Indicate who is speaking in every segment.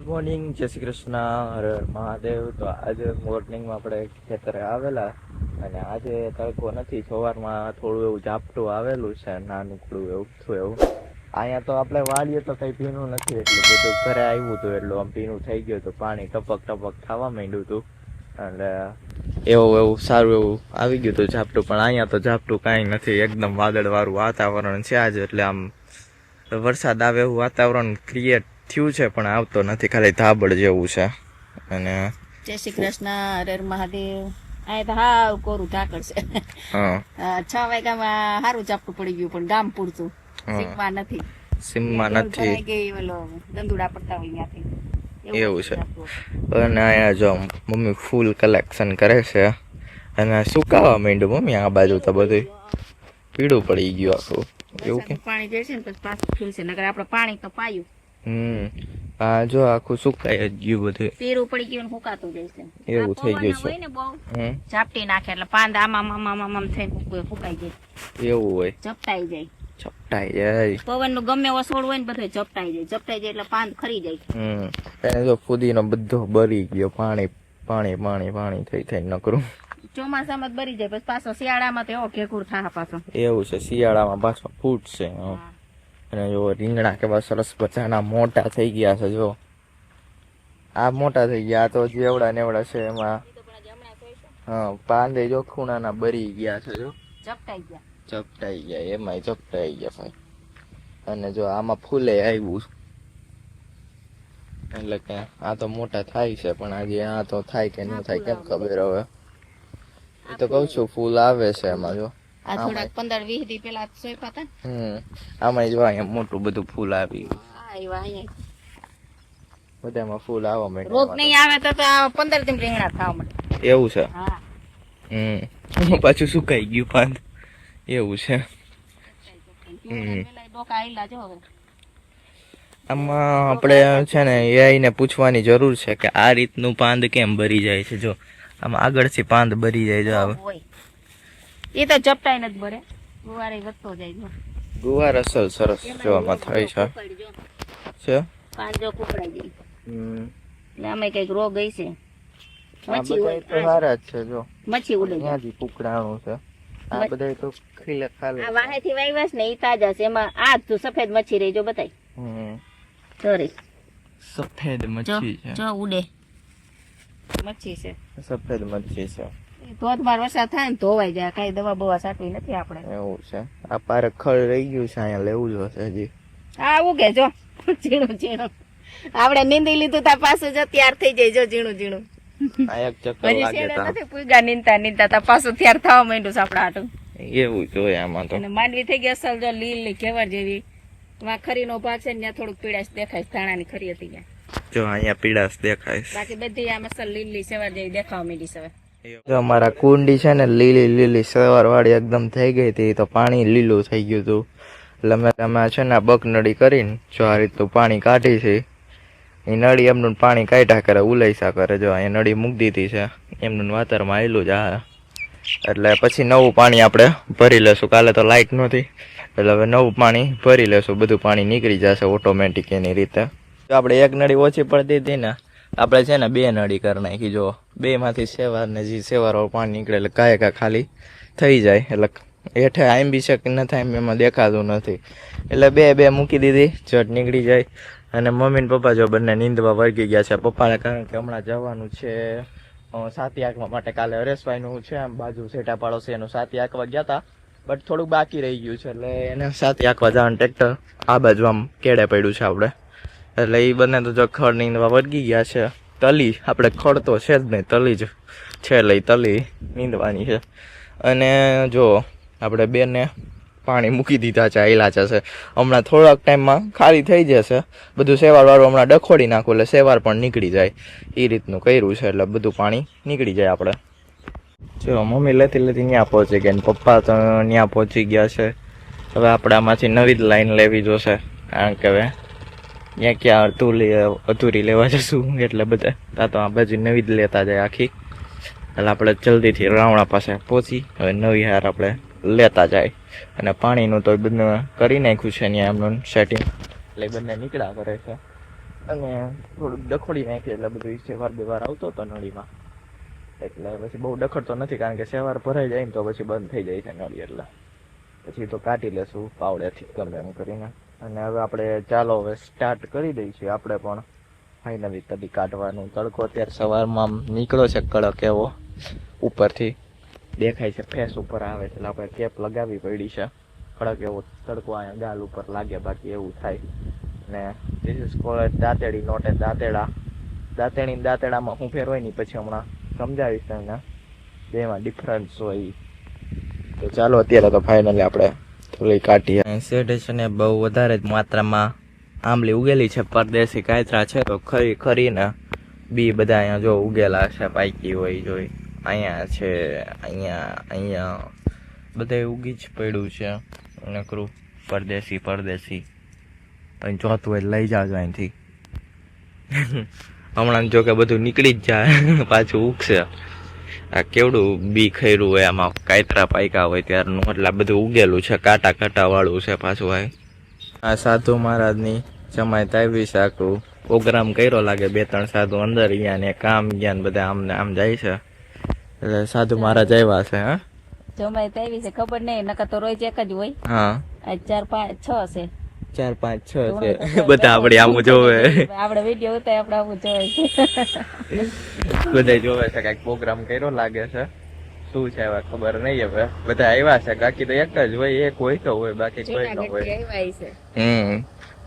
Speaker 1: Morning, જય શ્રી કૃષ્ણ, હર હર મહાદેવ. તો આજે મોર્નિંગમાં આપણે ખેતરે આવેલા અને આજે તડકો નથી. સવારમાં થોડું એવું ઝાપટું આવેલું છે, નાનકડું એવું થયું એવું. અહીંયા તો આપણે વાળીએ તો કંઈ ભીનું નથી, એટલું બધું ઘરે આવ્યું હતું એટલું આમ ભીનું થઈ ગયું હતું. પાણી ટપક ટપક થવા માંડ્યું હતું એટલે એવું સારું એવું આવી ગયું હતું ઝાપટું. પણ અહીંયા તો ઝાપટું કાંઈ નથી, એકદમ વાદળવાળું વાતાવરણ છે આજે. એટલે આમ વરસાદ આવે એવું વાતાવરણ ક્રિએટ થયું છે પણ આવતો નથી, ખાલી ધાબળ જેવું છે. અને
Speaker 2: જય શ્રી કૃષ્ણ, હર હર મહાદેવ. આ તો હાવ કોરું ઢાકર છે. 6 વાગ્યામાં સારું ઝાપટું પડી ગયું પણ ગામ પૂરતું, સીમમાં નથી. ઓલો દંદુડા પડતા હોય ત્યાંથી
Speaker 1: એવું છે. અને અહીંયા જો મમ્મી ફૂલ કલેક્શન કરે છે અને સુકાવા માંડ્યું મમ્મી. આ બાજુ તો બધું પીળું પડી ગયું આખું. એવું કે
Speaker 2: પાણી જાય છે ને પછી પાછું ખીલશે, નકર આપણે પાણી તો પાયું.
Speaker 1: આ જો આખું સુકાઈ ગયું બધું,
Speaker 2: પીળું પડી ગયું સુકાતું જાય છે.
Speaker 1: એવું થઈ ગયું છે
Speaker 2: ને બહુ ઝાપટી નાખે એટલે પાંદ આમ થઈને ફૂકાઈ જાય.
Speaker 1: એવું હોય,
Speaker 2: ઝપટાઈ જાય. પવન નું ગમે એવો છોડ હોય ને બધું ઝપટાઈ જાય એટલે પાંદ ખરી જાય.
Speaker 1: જો ફુદીનો બધો બરી ગયો, પાણી પાણી પાણી પાણી થઈ નકરું.
Speaker 2: ચોમાસામાં જ બરી જાય, પછી પાછો શિયાળામાં તો એવો ઘેકુર થાય પાછો.
Speaker 1: એવું છે, શિયાળામાં પાછો ફૂટશે. અને જો રીંગણા કેવા સરસ બચાના મોટા થઈ ગયા છે. જો આ મોટા થઈ ગયા, તો જેવડા નેવડા છે એમાં પાંદે જો ખૂણાના બરી ગયા છે. જો ઝપટાઈ ગયા એમાંય ઝપટાઈ ગયા ભાઈ. અને જો આમાં ફૂલે આવ્યું એટલે કે આ તો મોટા થાય છે, પણ આજે આ તો થાય કે ન થાય કેમ ખબર. હવે એ તો કઉ છું ફૂલ આવે છે એમાં. જો
Speaker 2: આ થોડાક 15-20 દી પેલા સોયપા હતા.
Speaker 1: આમાં જો અહીંયા મોટું બધું ફૂલ આવી બધામાં ફૂલ આવવા માંડે.
Speaker 2: રોગ નહીં આવે તો 15 દિન રીંગણા થવા માંડે.
Speaker 1: એવું છે. પાછું સુકાઈ ગયું પાંદ. એવું છે. આમાં આપણે છે ને એને પૂછવાની જરૂર છે કે આ રીતનું પાંદ કેમ ભરી જાય છે. જો આમાં આગળથી પાંદ ભરી જાય. જો આવે
Speaker 2: એ તો ઝપટાઈ નથી ભરે, ગુવારે વધતો જાય.
Speaker 1: ગુવાર અસલ સરસ જોવામાં થાય છે.
Speaker 2: પાંજો કુકડાઈ જાય એટલે આમાં કઈક રોગ હશે.
Speaker 1: મચ્છી હોય તો સારા જ છે. જો
Speaker 2: મચ્છી ઉડે
Speaker 1: ત્યાંથી કુકડાણું છે. આ બધા તો ખીલે ખાલે
Speaker 2: આ વાહે થી વાવ્યા છે ને ઈ તાજા છે. એમાં આ તો સફેદ મચ્છી રહી. જો બતાય સોરી
Speaker 1: સફેદ મચ્છી છે.
Speaker 2: જો ઉડે મચ્છી છે,
Speaker 1: સફેદ મચ્છી છે.
Speaker 2: ધોધમાર વરસાદ થાય ને ધોવાઈ જાય, કઈ દવા બવા સાટવી નથી આપણે.
Speaker 1: એવું છે. આ પારે ખડ રહી ગયું છે, અહીંયા લેવું જ હશે હજી.
Speaker 2: આ ઉગે જો ઝીણું ઝીણું. આપણે નીંદી લીધું તા પાછું જો તૈયાર થઈ જાય. જો ઝીણું ઝીણું.
Speaker 1: આ એક ચક્કર લાગે તા
Speaker 2: નથી પૂગા નીંદતા તા પાછું તૈયાર થવા માંડ્યું છે આપણા હાટું.
Speaker 1: એવું જોઈએ આમાં તો.
Speaker 2: અને માંડવી થઈ ગઈ અસલ જો લીલી કેવર જેવી. માં ખરીનો ભાગ છે ને ત્યાં થોડુંક પીળાશ દેખાય. ધાણાની ખરી હતી ત્યાં
Speaker 1: જો અહીંયા પીળાશ દેખાય.
Speaker 2: બાકી બધી આમ અસલ લીલી સેવાર જેવી દેખાવા માંડી છે.
Speaker 1: જો અમારા કુંડી છે ને લીલી સેવાર વાળી એકદમ થઈ ગઈ હતી, તો પાણી લીલું થઈ ગયું હતું. એટલે અમે છે ને બકનળી કરીને જો આ રીતનું પાણી કાઢી છે. એ નળી એમનું પાણી કાઢ્યા કરે, ઉલાઈસા કરે. જો અહીંયા નળી મૂકી દીધી છે, એમનું વાતરમાં આવેલું જ. એટલે પછી નવું પાણી આપણે ભરી લેશું. કાલે તો લાઇટ નહોતી એટલે હવે નવું પાણી ભરી લેશું. બધું પાણી નીકળી જશે ઓટોમેટિક એની રીતે. જો આપણે એક નળી ઓછી પડતી હતી ને, આપણે છે ને 2 નળી કરી નાખી. જો 2 માંથી સેવાર ને જે સેવારવાળું પાણી નીકળે એટલે કાંઈ ખાલી થઈ જાય. એટલે હેઠે આમ બી છે કે ન થાય એમાં દેખાતું નથી. એટલે 2 મૂકી દીધી, જટ નીકળી જાય. અને મમ્મી ને પપ્પા જો બંને નીંદવા વર્ગી ગયા છે. પપ્પાને કારણ કે હમણાં જવાનું છે સાતી આંકવા માટે. કાલે હરેશભાઈનું છે આમ બાજુ સેટા પાડોશી એનું સાતી આંકવા ગયા હતા, બટ થોડુંક બાકી રહી ગયું છે. એટલે એને સાતી આંકવા જવાનું ટ્રેક્ટર આ બાજુ આમ કેડે પડ્યું છે આપણે. એટલે એ બંને તો જો ખડ નીંદવા વર્ગી ગયા છે. તલી આપણે ખડ તો છે જ નહીં, તલી જ છે. એટલે તલી નીંદવાની છે. અને જો આપણે 2 ને પાણી મૂકી દીધા છે. આયલા છે હમણાં થોડાક ટાઈમમાં ખાલી થઈ જશે. બધું સેવારવાળું હમણાં ડખોડી નાખું એટલે સેવાર પણ નીકળી જાય. એ રીતનું કર્યું છે એટલે બધું પાણી નીકળી જાય આપણે. જો મમ્મી લેતી ત્યાં પહોંચી ગયા ને પપ્પા તો ત્યાં પહોંચી ગયા છે. હવે આપણે આમાંથી નવી જ લાઈન લેવી જોશે, કારણ કે હવે ત્યાં ક્યાં અધૂરી લેવા જશું. એટલે બધા ત્યાં તો આ બાજુ નવી જ લેતા જાય આખી. એટલે આપણે જલ્દીથી રાવણા પાસે પહોંચી હવે નવી હાર આપણે લેતા જાય. અને પાણીનું તો બધું કરી નાખ્યું છે ત્યાં એમનું સેટિંગ. એટલે બંને નીકળ્યા કરે છે. અને થોડુંક ડખોડી નાખી એટલે બધું સવાર બેવાર આવતો હતો નળીમાં, એટલે પછી બહુ ડખડતો નથી કારણ કે સવાર ભરાઈ જાય ને તો પછી બંધ થઈ જાય છે નળી, એટલે પછી તો કાઢી લેશું પાવડેથી ગમે એમ કરીને. અને હવે આપણે ચાલો હવે સ્ટાર્ટ કરી દઈશું આપણે પણ ફાઇનલી કદી કાઢવાનું. તડકો અત્યારે સવારમાં આમ નીકળ્યો છે કડક એવો, ઉપરથી દેખાય છે, ફેસ ઉપર આવે છે એટલે આપણે કેપ લગાવવી પડી છે. કડક એવો તડકો અહીંયા ગાલ ઉપર લાગે, બાકી એવું થાય. ને ધીસ ઇઝ કોલ્ડ દાંતેડી, નોટ એ દાંતેડા. દાંતેડામાં શું ફેર હોય ને પછી હમણાં સમજાવીશ તમને, બેમાં ડિફરન્સ હોય. તો ચાલો અત્યારે તો ફાઇનલી આપણે થોડી કાઢીએ. શેઠે છે ને બહુ વધારે જ માત્રામાં આંબલી ઉગેલી છે, પરદેશી કાયતરા છે, તો ખરીને બી બધા અહીંયા જો ઉગેલા છે, પાકી હોય જોઈ. અહીંયા છે, અહીંયા બધા ઉગી જ પડ્યું છે નકરું પરદેશી. અહીં ચોથું હોય લઈ જાજો અહીંથી. હમણાં જો કે બધું નીકળી જ જાય પાછું ઉગશે. આ કેવડું બી ખર્યું હોય, આમાં કાયતરા પાયકા હોય ત્યારનું, એટલે બધું ઉગેલું છે, કાંટા વાળું છે પાછું. આ સાધુ મહારાજની જમાયત આવી છે, આખું પ્રોગ્રામ કર્યો લાગે. 2-3 સાધુ અંદર ગયા ને કામ ગયા ને બધા આમને આમ જાય છે, એટલે સાધુ મહારાજ આવ્યા છે. હા
Speaker 2: જમાયત આવી છે, ખબર નહીં, નકર તો રોજ એક જ હોય.
Speaker 1: હા
Speaker 2: 4, 5, 6 છે.
Speaker 1: 4, 5, 6 છે બધા. આપણે આમ જોવે,
Speaker 2: આપણે વિડીયો ઉતાર, આપણે આવું જોવે,
Speaker 1: બધા જોવે છે. કઈક પ્રોગ્રામ કર્યો લાગે છે, શું છે હવે ખબર નહીં. હવે બધા આવ્યા છે, બાકી તો એક જ હોય, એક હોય તો હોય, બાકી કોઈ ન હોય.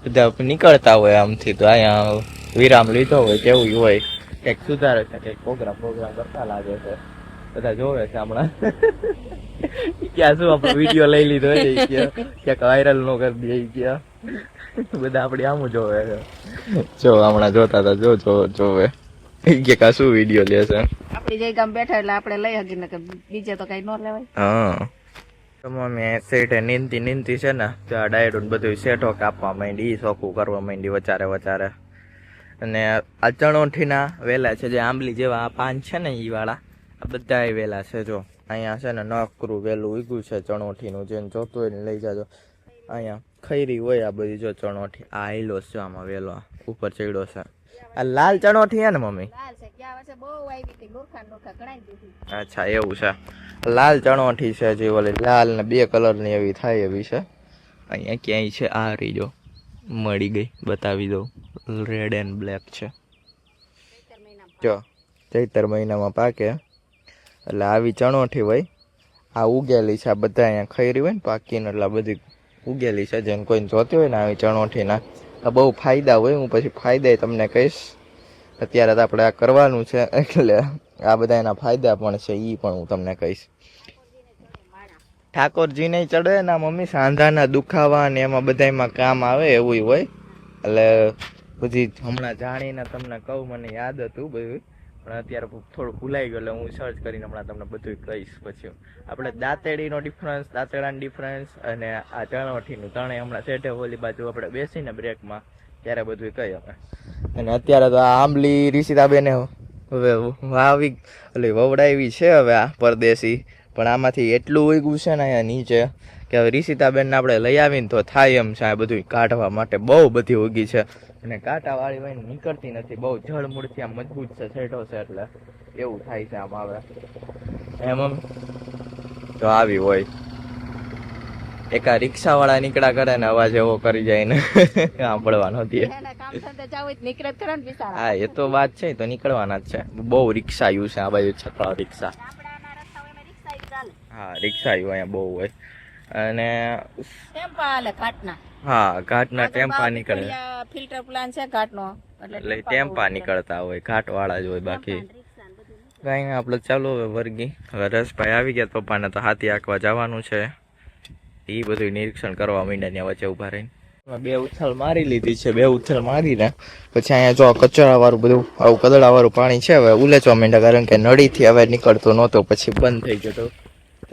Speaker 1: બધા નીકળતા હોય આમથી, તો અહીંયા વિરામ લીધો હોય કેવું હોય, કઈક સુધારે છે, કઈક પ્રોગ્રામ કરતા લાગે છે. બધા જોવે છે હમણાં ક્યાં શું આપણો વિડીયો લઈ લીધો ક્યાંક વાયરલ નો કરી દે ગયા, બધા આપડે આમ જોવે છે. જો હમણાં જોતા હતા, જોવે કે શું વિડીયો લે છે.
Speaker 2: આપડી જગ્યા બેઠા એટલે આપણે લઈ હકી ને, બીજે તો કઈ ન લેવાય.
Speaker 1: હા મમ્મી શેઠે નીંદતી છે ને, ત્યાં ડાયરું બધું શેઠો કાપવા માંડી, સોખું કરવા માંડી વચારે. અને આ ચણોઠીના વેલા છે, જે આંબલી જેવા આ પાન છે ને ઈ વાળા, આ બધા વેલા છે. જો અહીંયા છે ને નકરું વેલું ઉગ્યું છે ચણોઠીનું, જેને જોતું હોય ને લઈ જાજો. અહીંયા ખૈરી હોય આ બધી, જો ચણોઠી આ આયલો છે, આમાં વેલો ઉપર ચડ્યો છે. આ લાલ ચણોઠી હે ને મમ્મી? અચ્છા એવું છે, લાલ ચણોઠી છે, જે ઓલી લાલ ને 2 કલરની એવી થાય એવી છે. અહીંયા ક્યાંય છે, આ રહી જો મળી ગઈ, બતાવી દઉં, રેડ એન્ડ બ્લેક છે. જો ચૈતર મહિનામાં પાકે એટલે આવી ચણોઠી હોય, આ ઉગેલી છે. આ બધા અહીંયા ખૈરી હોય ને પાકીને, એટલે બધી ઉગેલી છે. જેને કોઈને જોતી હોય ને આવી ચણોઠીના, આ બહુ ફાયદા હોય. હું પછી ફાયદા તમને કહીશ. અત્યારે તો આપણે આ કરવાનું છે, એટલે આ બધા એના ફાયદા પણ છે, એ પણ હું તમને કહીશ. ઠાકોરજી ને ચડે ને મમ્મી, સાંધાના દુખાવા ને એમાં બધામાં કામ આવે એવું હોય. એટલે બધી હમણાં જાણીને તમને કહું, મને યાદ હતું બધું, પણ અત્યારે થોડું ભૂલાઈ ગયું, એટલે હું સર્ચ કરીને હમણાં તમને બધું કહીશ. પછી આપણે દાંતેડીનો ડિફરન્સ, દાંતેડાનો ડિફરન્સ અને આ ચણોઠીનું ત્રણેય હમણાં સેટે ઓલી બાજુ આપણે બેસીને બ્રેકમાં ત્યારે બધું કહી અમે. અને અત્યારે તો આ આંબલી રીસિતાબેને હવે વાવી એટલે વવડાવી છે હવે આ પરદેશી, પણ આમાંથી એટલું ઉગ્યું છે ને અહીંયા નીચે કે હવે રીસિતાબેનને આપણે લઈ આવીને તો થાય એમ છે. આ બધું કાઢવા માટે બહુ બધી ઉગી છે, અને કાંટાવાળી હોય નીકળતી નથી, બહુ જળમૂળથી આમ મજબૂત છે, સેટો છે, એટલે એવું થાય છે આમ. આવે એમ તો આવી હોય, એક આ રિક્ષાવાળા નીકળ્યા કરે ને અવાજ એવો કરી જાય ને સાંભળવાનો હતી. હા એ તો વાત છે, તો નીકળવાના જ છે. બહુ રિક્ષા યુ છે આ બાજુ, છકડા રિક્ષા. હા રિક્ષા યુ અહીંયા બહુ હોય. અને હા ઘાટના ટેમ્પા નીકળે,
Speaker 2: ફિલ્ટર પ્લાન છે ઘાટનો,
Speaker 1: એટલે ટેમ્પા નીકળતા હોય, ઘાટ વાળા જ હોય. બાકી કઈ આપણે ચાલો હવે વર્ગી. હવે રસભાઈ આવી ગયા, પપ્પાને તો હાથી આંકવા જવાનું છે, એ બધું નિરીક્ષણ કરવા માંડ્યા ત્યાં વચ્ચે ઉભા રહીને. 2 ઉથલ મારી લીધી છે, 2 ઉથલ મારીને પછી અહીંયા જો કચરા વાળું બધું આવું કદડા વાળું પાણી છે, હવે ઉલેચવા માંડ્યા, કારણ કે નળીથી હવે નીકળતું નહોતું, પછી બંધ થઈ ગયું,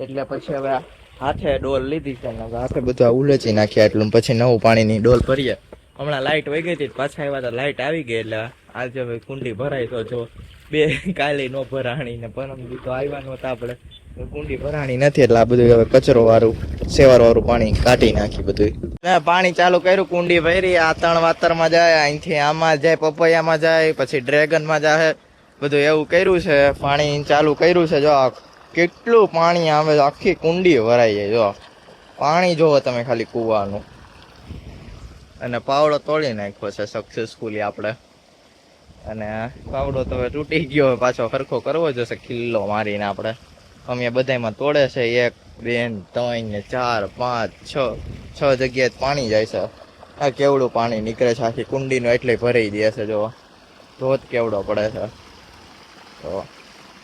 Speaker 1: એટલે પછી હવે હાથે ડોલ લીધી છે, હાથે બધું ઉલેચી નાખ્યા. એટલું પછી નવું પાણીની ડોલ ભરીએ. હમણાં લાઇટ વહી ગઈ હતી, પાછા આવ્યા તો લાઇટ આવી ગઈ, એટલે આજે હવે કુંડી ભરાય. તો જો 2 કાલે નો ભરાણી ને પરમ દી તો આવ્યા નહોતા આપણે, કુંડી ભરાણી નથી એટલે આ બધું હવે કચરો વાળું સેવાર વાળું પાણી કાઢી નાખી બધું. પાણી ચાલુ કર્યું, કુંડી ભરી, આ ત્રણ વાતરમાં જાય, અહીંથી આમાં જાય, પપૈયામાં જાય, પછી ડ્રેગનમાં જાય, બધું એવું કર્યું છે. પાણી ચાલુ કર્યું છે. જો કેટલું પાણી આવે, આખી કુંડી ભરાઈ જાય. જો પાણી જોવો તમે ખાલી કૂવાનું. અને પાવડો તોડી નાખ્યો છે સક્સેસફુલી આપણે. અને પાવડો તો હવે તૂટી ગયો, પાછો સરખો કરવો જશે ખીલ્લો મારીને આપણે. અમે બધામાં તોડે છે 1 2 3 ને 4 5 6 જગ્યાએ પાણી જાય છે. આ કેવડું પાણી નીકળે છે આખી કુંડીનું, એટલે ભરાઈ દે છે. જો ધોધ કેવડો પડે છે. તો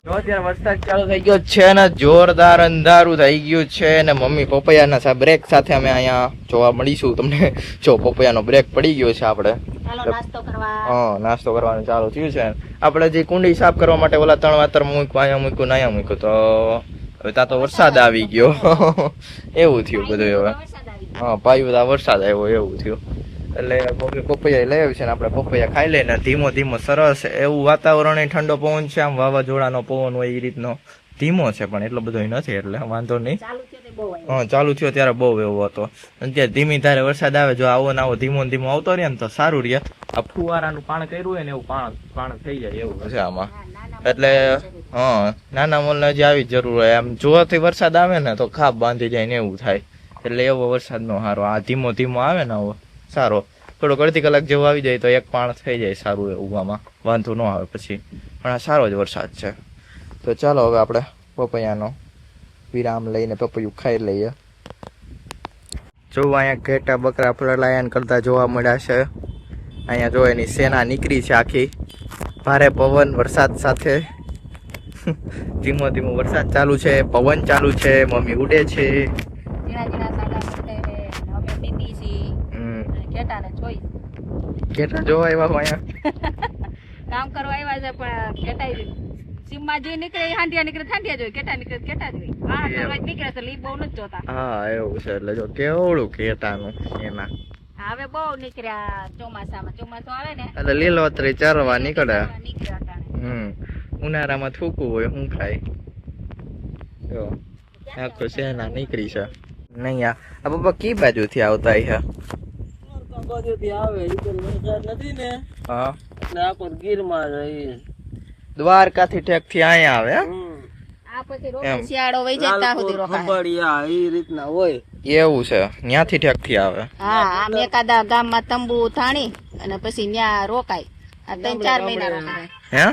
Speaker 1: જો અત્યારે વરસાદ ચાલુ થઈ ગયો છે ને જોરદાર અંધારું થઈ ગયું છે. ને મમ્મી પપૈયાના બ્રેક સાથે અમે અહીંયા જોવા મળીશું તમને. જો પપૈયાનો બ્રેક પડી ગયો છે આપણે. નાસ્તો કરવાનું ચાલુ થયું છે. આપણે જે કુંડી સાફ કરવા માટે ઓલા 3 વાતર મૂક્યું, અહીંયા મૂક્યું ને અહીંયા મૂક્યું, તો હવે ત્યાં તો વરસાદ આવી ગયો. એવું થયું બધું હવે. હા, પાયું વરસાદ આવ્યો એવું થયું. એટલે મમ્મી પપૈયા લઈ આવી છે ને આપણે પપૈયા ખાઈ લઈને ધીમો ધીમો સરસ એવું વાતાવરણ, ઠંડો પવન છે, આમ વાવાઝોડાનો પવન હોય એ રીતનો. ધીમો છે પણ એટલો બધો નથી, એટલે વાંધો નહીં. હા, ચાલુ થયો ત્યારે બહુ એવો હતો. અત્યારે ધીમી ધારે વરસાદ આવે, જો આવો ને આવો ધીમો ધીમો આવતો રહે ને તો સારું રહે. આ ફુવારાનું પાણ કર્યું હોય ને એવું પાણ થઈ જાય એવું છે આમાં. એટલે હા, નાના મોલને જે આવી જરૂર હોય. આમ જોવાથી વરસાદ આવે ને તો ખાપ બાંધી જાય ને એવું થાય. એટલે એવો વરસાદ નો સારો. આ ધીમો ધીમો આવે ને આવો સારો. થોડોક અડધી કલાક જેવું આવી જાય તો એક પાણ થઈ જાય સારું એવું, આમાં વાંધો ન આવે પછી. પણ આ સારો જ વરસાદ છે. તો ચાલો હવે આપણે પપૈયાનો વિરામ લઈને પપૈયું ખાઈ લઈએ. જો અહીંયા ઘેટા બકરા ફળલાયન કરતા જોવા મળ્યા છે. અહીંયા જો એની સેના નીકળી છે આખી. ભારે પવન વરસાદ સાથે ધીમો ધીમો વરસાદ ચાલુ છે, પવન ચાલુ છે, મમ્મી ઉડે છે. ઘેટા જોવા આવ્યા અહીંયા
Speaker 2: કામ કરવા આવ્યા છે, પણ ઘેટા સીમમાં જે નીકળે હાંડિયા નીકળે હાંડિયા જોઈ, ઘેટા નીકળે ઘેટા જોઈ. આ કરવા નીકળે છે, ઈ બહુ નથી જોતા.
Speaker 1: હા, એવું છે. એટલે જો કેવડું ઘેટાનું એના
Speaker 2: હવે બહુ નીકળ્યા ચોમાસામાં. ચોમાસું આવે ને
Speaker 1: એટલે લીલોતરી ચરવા નીકળે. ઉનાળામાં થૂકવું હોય શું ખાય. જો આખો સેના નીકળી છે. નહીં આ પપ્પા કી બાજુથી આવતા છે?
Speaker 3: બાજુથી આવે નથી ને.
Speaker 1: હા,
Speaker 3: એટલે આ પર ગીરમાં રહી.
Speaker 1: દ્વારકાથી ઠેક થી અહીંયા આવે.
Speaker 2: આ પછી રોકાય શિયાળો વઈ જાય ત્યાં સુધી રોકાય.
Speaker 3: ખંભાળિયા એ રીતના હોય.
Speaker 1: એવું છે, ત્યાંથી ઠેક થી આવે.
Speaker 2: હા, આમ એકાદા ગામમાં તંબુ થાણી અને પછી ત્યાં રોકાય. આ 3-4 મહિના રોકાય.
Speaker 1: હે,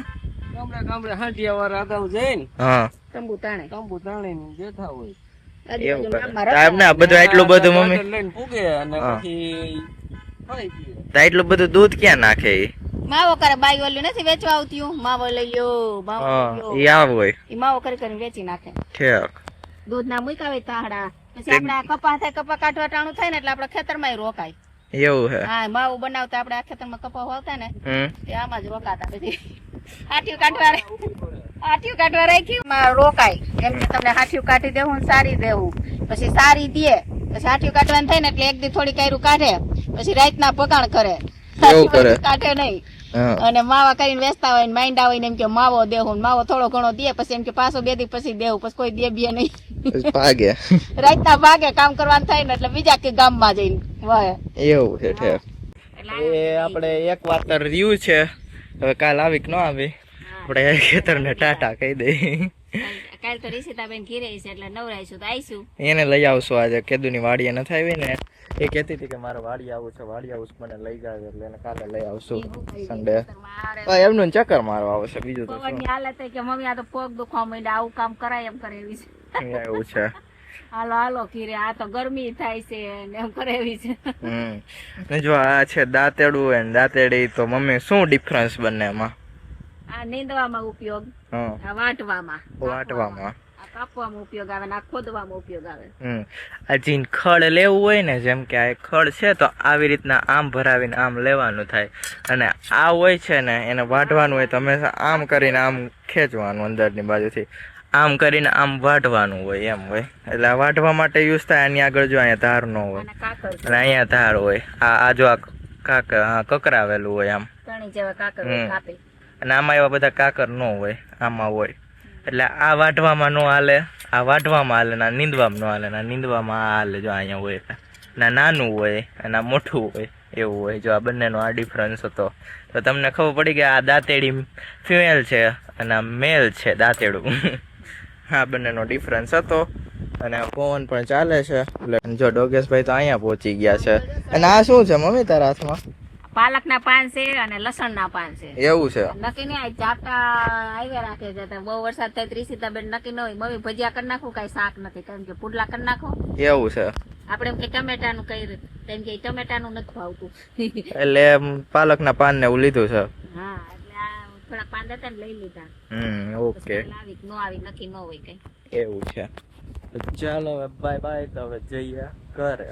Speaker 3: ગામડે ગામડે હાંડિયા વાળા અગાઉ જાય ને.
Speaker 1: હા,
Speaker 2: તંબુ તાણે
Speaker 3: બેઠા હોય.
Speaker 1: એવું કરે. બધું એટલું બધું મમ્મી
Speaker 3: લઈને પૂગે અને પછી ખાઈ પીએ.
Speaker 1: એટલું બધું દૂધ ક્યાં નાખે?
Speaker 2: માવો કરે. બાઈ ઓલું નથી વેચવા આવતી, માવો લઈ લ્યો, માવો લઈ લ્યો.
Speaker 1: ઈ આવ હોય
Speaker 2: ઈ માવો કરીને વેચી નાખે.
Speaker 1: ઠેક
Speaker 2: દૂધ ના મૂકા હોય તાહડા. પછી આપણે કપા થાય, કપા કાઢવા ટાણું થાય ને એટલે આપણે ખેતરમાં રોકાય.
Speaker 1: એવું હે.
Speaker 2: હા, માવો બનાવતા આપણે આ ખેતરમાં કપા વાવતા ને એ આમાં જ રોકાતા. પછી હાથિયું કાઢવા રાખ્યું રોકાય. એમ કે તમને હાથિયું કાઢી દેવું, સારી દેવું. પછી સારી દે, પછી હાથિયું કાઢવાનું થાય ને એટલે એક દી થોડી કાયરું કાઢે, પછી રાતના પકાણ કરે. કાઢે નહીં. અને માવા કરીને વેચતા હોય, માંડા હોય ને એમ કે માવો દેવું, માવો થોડો ઘણો દે, પછી એમ કે પાછો 2 દી પછી દેવું, પછી કોઈ દે બી નહીં.
Speaker 1: ભાગે
Speaker 2: રાતના ભાગે. કામ કરવાનું થાય ને એટલે બીજા કે ગામમાં જઈને વાય.
Speaker 1: એવું છે. ઠેક એ આપણે એક વાતર રહ્યું છે. હવે કાલ આવી કે ન આવી, આપણે ખેતરને ટાટા કહી દઈ.
Speaker 2: કાલ તો રીસિતાબેન ઘીરે છે એટલે નવરાઈશું તો આવીશું.
Speaker 1: એને લઈ આવશું. આજે કેદુની વાડીએ નથી આવી ને, એ કહેતી હતી કે મારે વાડી આવું છે, વાડી આવું મને લઈ જાય, એટલે એને કાલે લઈ આવશું સન્ડે. એમનું ચક્કર મારવા આવશે, બીજું તો
Speaker 2: પવનની હાલત કે મમ્મી આ તો પગ દુખવા માંડ્યા, આવું કામ કરાય એમ કરે એવી છે.
Speaker 1: એવું છે.
Speaker 2: હાલો હાલો ઘીરે, આ તો ગરમી થાય છે ને એમ કરે એવી છે.
Speaker 1: જો આ છે દાંતેડું હોય ને દાંતેડી, તો મમ્મી શું ડિફરન્સ બંને એમાં?
Speaker 2: આ નીંદવામાં ઉપયોગ, આ વાટવામાં આ કાપવામાં ઉપયોગ આવે, આ ખોદવામાં ઉપયોગ આવે.
Speaker 1: આ જીન ખડ લેવું હોય ને, જેમ કે આ ખડ છે તો આવી રીતના આમ ભરાવીને આમ લેવાનું થાય, અને આ હોય છે ને એને વાઢવાનું હોય તો હંમેશા આમ કરીને આમ ખેંચવાનું અંદરની બાજુથી, આમ કરીને આમ વાઢવાનું હોય એમ હોય. એટલે આ વાઢવા માટે યુઝ થાય. આની આગળ જો અહીંયા ધાર નો હોય અને અહીંયા ધાર હોય. આ જો આ કકરાવેલું હોય આમ
Speaker 2: તણી જેવા કાકર કાપે,
Speaker 1: અને આમાં એવા બધા કાકર ન હોય, આમાં હોય. એટલે આ વાઢવામાં નો હાલે, આ વાઢવામાં હાલે, ના નીંદવામાં નો હાલે, ના નીંદવામાં આ હાલે. જો અહીંયા હોય ના નાનું હોય અને મોટું હોય એવું હોય. જો આ બંનેનો આ ડિફરન્સ હતો તો તમને ખબર પડી કે આ દાંતેડી ફિમેલ છે અને આ મેલ છે દાંતેડું. આ બંનેનો ડિફરન્સ હતો. અને પવન પણ ચાલે છે. એટલે જો ડોગેશભાઈ તો અહીંયા પહોંચી ગયા છે. અને આ શું છે મમ્મી તારા હાથમાં?
Speaker 2: પાલકના પાન છે અને લસણના પાન છે.
Speaker 1: એવું છે?
Speaker 2: નક્કી નહીં, ચાપટા આવ્યા રાખે છે. તો બહુ વરસાદ થાય ત્રીસીતાબેન નક્કી ન હોય, મમ્મી ભજીયા કરી નાખું, કઈ શાક નથી, કારણ કે પુડલા કરી નાખો.
Speaker 1: એવું છે?
Speaker 2: આપણે એમ કે ટમેટાનું કઈ તેમ કે ટમેટાનું નથી ભાવતું.
Speaker 1: એટલે પાલકના પાન ને એવું લીધું છે.
Speaker 2: હા, એટલે આ થોડા પાન હતા ને લઈ લીધા.
Speaker 1: ઓકે.
Speaker 2: આવી નો આવી નક્કી ન હોય કઈ.
Speaker 1: એવું છે. ચાલો હવે બાય બાય. તો હવે જઈએ ઘરે.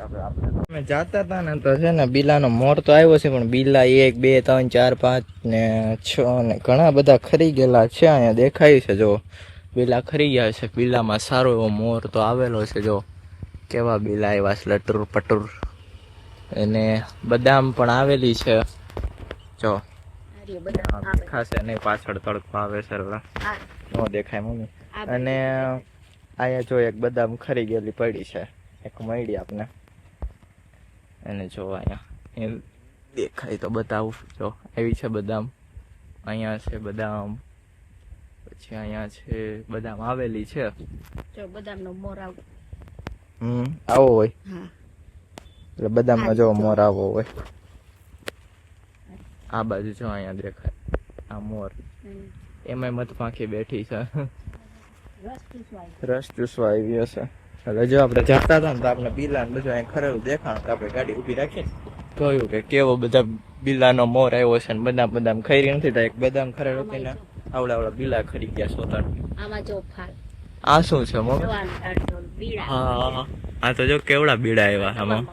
Speaker 1: અમે જાતા હતા ને તો છે ને બિલાનો મોર તો આવ્યો છે, પણ બિલા 1 2 3 4 5 ને 6 ને ઘણા બધા ખરી ગયેલા છે. અહીંયા દેખાય છે જો બિલા ખરી ગયા છે. બિલામાં સારો એવો મોર તો આવેલો છે. જો કેવા બિલા આવ્યા છે, લટુર પટુર. અને બદામ પણ આવેલી છે. જો દેખાશે નહીં, પાછળ તડકો આવે છે એટલે ન દેખાય મમ્મી. અને અહીંયા જો એક બદામ ખરી ગયેલી પડી છે, એક મળી આપને. અને જો અહીંયા એ દેખાય તો બતાવું. જો એવી છે બદામ. અહીંયા છે બદામ, પછી અહીંયા છે બદામ આવેલી છે.
Speaker 2: જો બદામનો મોર આવો.
Speaker 1: આવો હોય.
Speaker 2: હા,
Speaker 1: એટલે બદામનો જો મોર આવો હોય. આ બાજુ જો અહીંયા દેખાય આ મોર. એમાં મધમાખી બેઠી છે, રસ ચૂસવા આવી હશે. એટલે જો આપણે જતા હતા ને તો આપણે બિલા ને બધું અહીં ખરેલું દેખાણ, તો આપણે ગાડી ઉભી રાખીને કહ્યું કે કેવો બધા બિલાનો મોર આવ્યો છે. ને બદામ ખરી નથી તો એક બદામ ખરેલ હતી ને આવડા બિલા ખરી ગયા સોતર.
Speaker 2: આમાં જો ફાલ.
Speaker 1: આ શું છે મમ્મી? હા, આ તો જો કેવડા બીડા આવ્યા આમાં.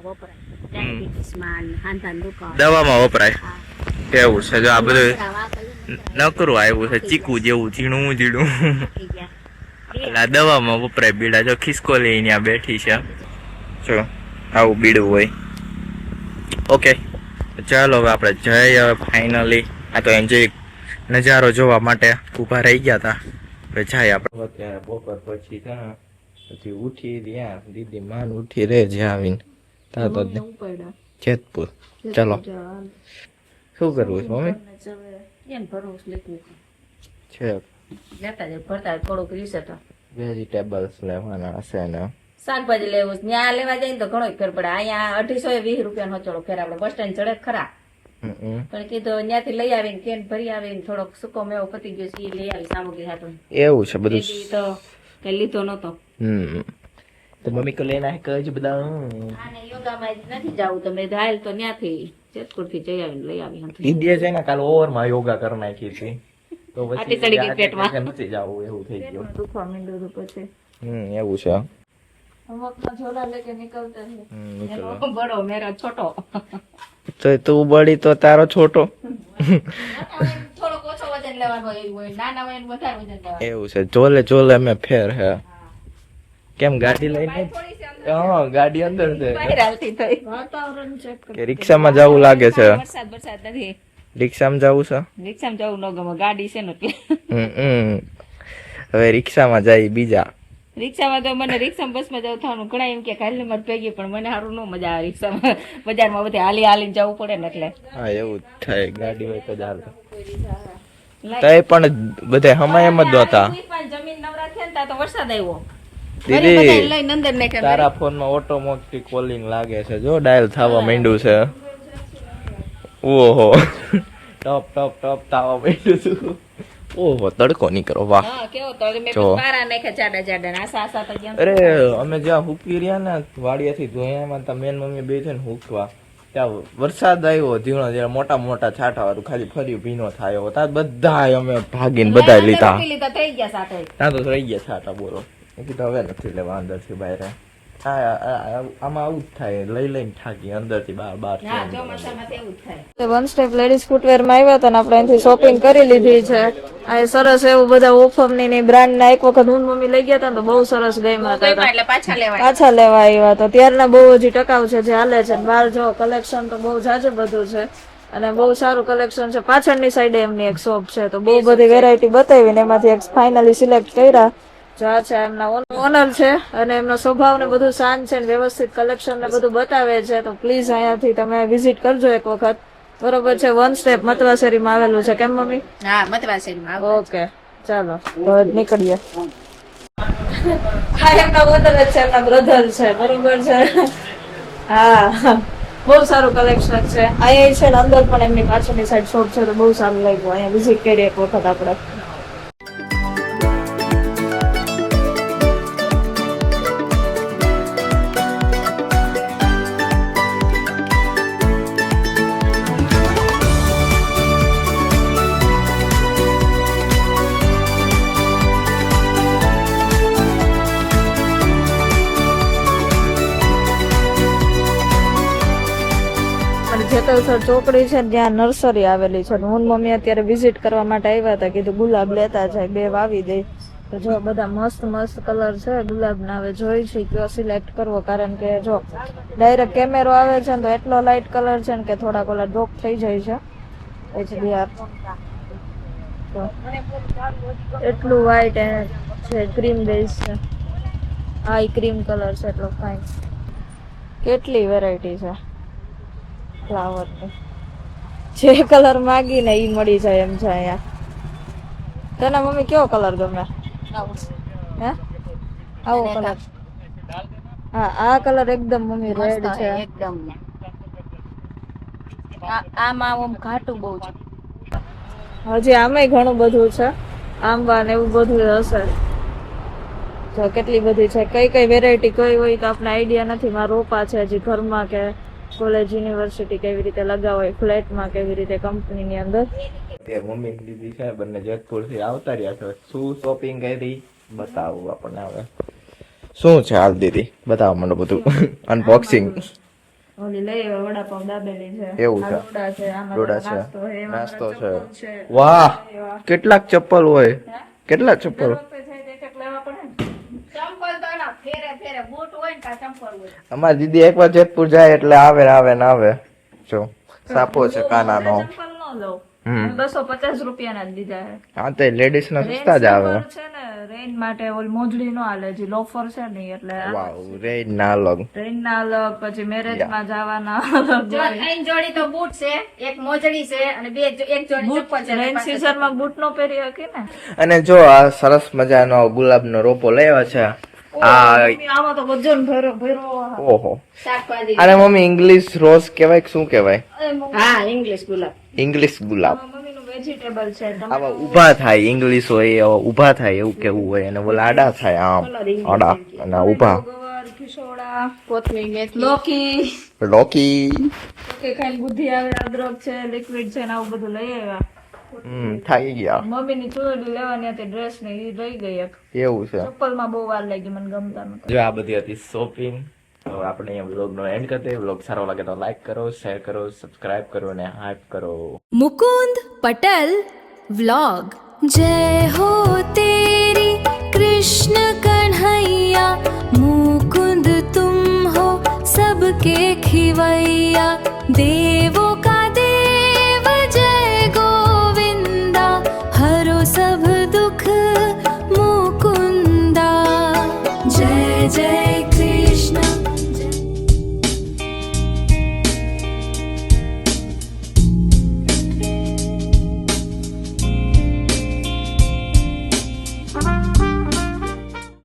Speaker 1: દવામાં વપરાય એવું છે. જો આ બધું નકરું આવ્યું છે, ચીકુ જેવું ઝીણું ઝીણું. એટલે દવામાં વપરાય બીડા. જો ખિસકોલી અહીંયા બેઠી છે. જો આવું બીડું હોય. ઓકે, ચાલો હવે આપણે જઈએ હવે ફાઇનલી. આ તો એન્જોય નજારો જોવા માટે ઊભા રહી ગયા હતા. હવે જાય આપણે. અત્યારે બપોર પછી પછી ઉઠી રહ્યા દીદી માન ઉઠી રે જે આવીને તા તો જેતપુર. ચલો શું કરવું છે મમ્મી? છે
Speaker 2: થોડુંક રીસે તો
Speaker 1: વેજીટેબલ્સ લેવાના હશે ને
Speaker 2: શાકભાજી લેવું છે. ત્યાં લેવા જાય ને તો ઘણો ફેર પડે. અહીંયા 220 રૂપિયાનો ચડો ફેર. આપણે બસ સ્ટેન્ડ ચડે ખરા, પણ કીધું ત્યાંથી લઈ આવીને કેન ભરી આવીને થોડોક સુકો મેવો પતી ગયો છે એ લઈ આવી સામગ્રી હાટું.
Speaker 1: એવું છે બધું
Speaker 2: તો કઈ લીધો નતો.
Speaker 1: તો મમ્મી કો લેના હે કજ બધા.
Speaker 2: આને યોગામાં નથી જાવું તો મેં ધાયલ તો ત્યાંથી જેતપુર થી જઈ આવીને લઈ આવી.
Speaker 1: દીદીએ છે ને કાલ ઓવરમાં યોગા કરી નાખી હતી તો
Speaker 2: આટી ચડી ગઈ પેટમાં.
Speaker 1: નથી જાવું એવું થઈ ગયું.
Speaker 2: દુખવા માંડ્યું પછી.
Speaker 1: એવું છે.
Speaker 2: ઝોલા લેકે નીકળતા છે. એનો બડો મેરો છોટો.
Speaker 1: તો તું બડી તો તારો છોટો.
Speaker 2: થોડોક ઓછો વજન લેવાનો હોય, નાના હોય વધારે વજન લેવાનું.
Speaker 1: એવું છે. ચોલે ચોલે મેં ફેર હે. કેમ ગાડી લઈને? હા, ગાડી અંદર છે.
Speaker 2: વાતાવરણ ચેક કર
Speaker 1: કે રિક્ષામાં જવું લાગે છે?
Speaker 2: વરસાદ નથી.
Speaker 1: રિક્ષામાં જવું છે?
Speaker 2: રિક્ષામાં જવું ન ગમે, ગાડી છે ને એટલે.
Speaker 1: હવે રિક્ષામાં જાય બીજા.
Speaker 2: રિક્ષામાં તો મને રિક્ષામાં બસમાં જવું થવાનું ઘણા એમ કે કાલે મારે ભેગી, પણ મને સારું ન મજા આવે રિક્ષામાં. બજારમાં બધે હાલી હાલીને જવું પડે ને એટલે.
Speaker 1: હા, એવું જ થાય. ગાડી હોય તો ચાલે. તઈ પણ બધે હમાય એમ જ હતા.
Speaker 2: જમીન નવરા થયા ને તો વરસાદ આવ્યો.
Speaker 1: દીદી તારા ફોનમાં ઓટોમેટિક કોલિંગ લાગે છે. જો ડાયલ થવા માંડ્યું છે. ઓહો, ટપ ટપ ટપ થવા માંડ્યું છે. ઓહો, તડકો નીકળો. વાહ. અરે અમે જ્યાં હુકી રહ્યા ને વાડિયાથી ધોયામાં તા મેન મમ્મી બે છે ને હુકવા, ત્યાં વરસાદ આવ્યો ઝીણો ઝીણો મોટા મોટા છાંટા વાળું, ખાલી ફરી ભીનો થાય. ત્યાં બધા અમે ભાગીને બધા લીધા. ત્યાં તો રહી ગયા છાંટા. બોલો, કીધું હવે નથી લેવા અંદર થી બહાર. આમાં આવું જ થાય, લઈ લઈને થાકી અંદર થી બાર.
Speaker 4: વન સ્ટેપ લેડીઝ ફૂટવેર માં આવ્યા હતા ને આપણે અહીંથી શોપિંગ કરી લીધી છે. આ સરસ એવું બધા ઓફર ની બ્રાન્ડ ના એક વખત હું મમ્મી લઈ ગયા હતા તો બહુ સરસ ગમ્યા હતા. પાછા લેવા આવ્યા તો ત્યારના બહુ હજી ટકાઉ છે જે હાલે છે. બહાર જો કલેક્શન તો બહુ જાજુ બધું છે. અને બહુ સારું કલેક્શન છે. પાછળની સાઈડે એમની એક શોપ છે, તો બહુ બધી વેરાયટી બતાવી ને એમાંથી એક ફાઇનલી સિલેક્ટ કર્યા. જો આ છે એમના ઓનર છે, અને એમનો સ્વભાવ ને બધું શાંત છે, ને વ્યવસ્થિત કલેક્શન ને બધું બતાવે છે. તો પ્લીઝ અહીંયાથી તમે વિઝિટ કરજો એક વખત. બરોબર છે. વન સ્ટેપ મતવાસેરીમાં આવેલું છે, કેમ મમ્મી?
Speaker 2: હા, મતવાસેરીમાં.
Speaker 4: ઓકે, ચાલો તો નીકળીએ. હા, એમના ઓનર જ છે, એમના બ્રધર છે. બરોબર છે. હા, બહુ સારું કલેક્શન છે. અહીંયા છે ને અંદર પણ એમની પાછળની સાઈડ શોપ છે, તો બહુ સારું લાગ્યું. અહીંયા વિઝિટ કરીએ એક વખત આપણે. જેતલસર ચોકડી છે ત્યાં નર્સરી આવેલી છે. હું મમ્મી અત્યારે વિઝિટ કરવા માટે આવ્યા હતા, કીધું ગુલાબ લેતા જાય, 2 વાવી દે. તો જો બધા મસ્ત મસ્ત કલર છે ગુલાબના. હવે જોઈ છે કયો સિલેક્ટ કરવો, કારણ કે જો ડાયરેક્ટ કેમેરો આવે છે ને તો એટલો લાઇટ કલર છે ને કે થોડાક ઓલા ડ્રોપ થઈ જાય છે. HDR તો એટલું વ્હાઈટ છે, ક્રીમ બેઝ છે. આ ક્રીમ કલર છે, એટલો ફાઇન. કેટલી વેરાયટી છે ફ્લાવર ની. જે કલર માગીને ઈ મળી જાય એમ છે અહીંયા. તને મમ્મી કેવો કલર ગમે? હે, આવો કલર? હા, આ કલર એકદમ મમ્મી રેડ છે
Speaker 2: એકદમ. આમાં ઓમ ઘાટું બહુ છે.
Speaker 4: હજી આમાંય ઘણું બધું છે, આંબા ને એવું બધું હશે. જો કેટલી બધી છે, કઈ કઈ વેરાયટી કઈ હોય તો આપણે આઈડિયા નથી. મારા રોપા છે હજી ઘરમાં, કે કોલેજ યુનિવર્સિટી કેવી રીતે લગાવાય, ફ્લેટમાં કેવી રીતે, કંપનીની અંદર.
Speaker 1: મમ્મી દીદી છે બંને જેતપુર થી આવતા રહ્યા છે. શું શોપિંગ કરી બતાવું આપણને. હવે શું છે હાલ દીદી, બતાવો મને બધું. અનબોક્સિંગ.
Speaker 4: ઓલી લઈ વડાપાવ દાબેલી છે,
Speaker 1: એવું
Speaker 4: આ
Speaker 1: છે.
Speaker 4: ડોડા છે, આમાં
Speaker 1: ડોડા છે,
Speaker 4: નાસ્તો છે, એમાં
Speaker 1: નાસ્તો
Speaker 4: ચપ્પલ
Speaker 1: છે. વાહ, કેટલાક ચપ્પલ હોય, કેટલા ચપ્પલ.
Speaker 2: ચંપલ તો એના ફેરે ફેરે બૂટ હોય ને કા ચંપલ હોય.
Speaker 1: અમારી દીદી એકવાર જેતપુર જાય એટલે આવે ને આવે. જો સાપો છે કાનાનો.
Speaker 4: ચંપલ ન લઉં, 250 રૂપિયાના જ દીધા છે.
Speaker 1: હા, તો લેડીઝ ના સસ્તા જ આવે.
Speaker 4: છે ને રેઇન માટે ઓલ મોજડી નો આલે, જે લોફર છે ને એટલે
Speaker 1: વાવ, રેડ ના અલગ,
Speaker 4: રેઇન ના અલગ, પછી મેરેજ માં જવાના અલગ.
Speaker 2: જો 3 જોડી તો બૂટ છે, એક મોજડી છે અને એક જોડી ચપ્પલ છે.
Speaker 4: રેઇન સીઝન માં બૂટ નો પહેરી હકી ને.
Speaker 1: અને જો આ સરસ મજાનો ગુલાબનો રોપો લેવા છે.
Speaker 4: આમાં તો વજન ભરો.
Speaker 1: ઓહો,
Speaker 2: શાકભાજી.
Speaker 1: અને મમ્મી ઇંગ્લિશ રોઝ કહેવાય કે શું કહેવાય?
Speaker 2: હા, ઇંગ્લિશ ગુલાબ.
Speaker 1: ઇંગ્લિશ ગુલાબ.
Speaker 4: મમ્મી નું વેજીટેબલ છે.
Speaker 1: આવા ઊભા થાય, ઇંગ્લિશ હોય ઊભા થાય એવું કેવું હોય, અને ઓલા આડા થાય, આમ આડા અને ઊભા.
Speaker 4: ગવાર, ખીસોડા,
Speaker 2: કોથમીર, મેથી.
Speaker 4: લોકી.
Speaker 1: લોકી.
Speaker 4: કે ખાઈને બુદ્ધિ આવે. અદરક છે, લિક્વિડ છે ને આવું બધું લઈ આવ્યા.
Speaker 1: થઈ ગયા.
Speaker 4: મમ્મી ની ચોરી લેવાની હતી, ડ્રેસ ને ઈ રહી ગઈ એક.
Speaker 1: એવું છે.
Speaker 4: ચપ્પલ માં બહુ વાર લાગી, મને ગમતા નતા.
Speaker 1: જો આ બધી હતી શોપિંગ. તો આપણે અહીંયા વ્લોગનો એન્ડ કરી દઈએ. વ્લોગ સારો લાગે તો લાઈક કરો, શેર કરો, સબસ્ક્રાઇબ કરો અને હાઈપ કરો.
Speaker 5: मुकुंद पटल व्लॉग। जय हो तेरी कृष्ण कन्हैया, मुकुंद तुम हो सबके खिवैया, देवो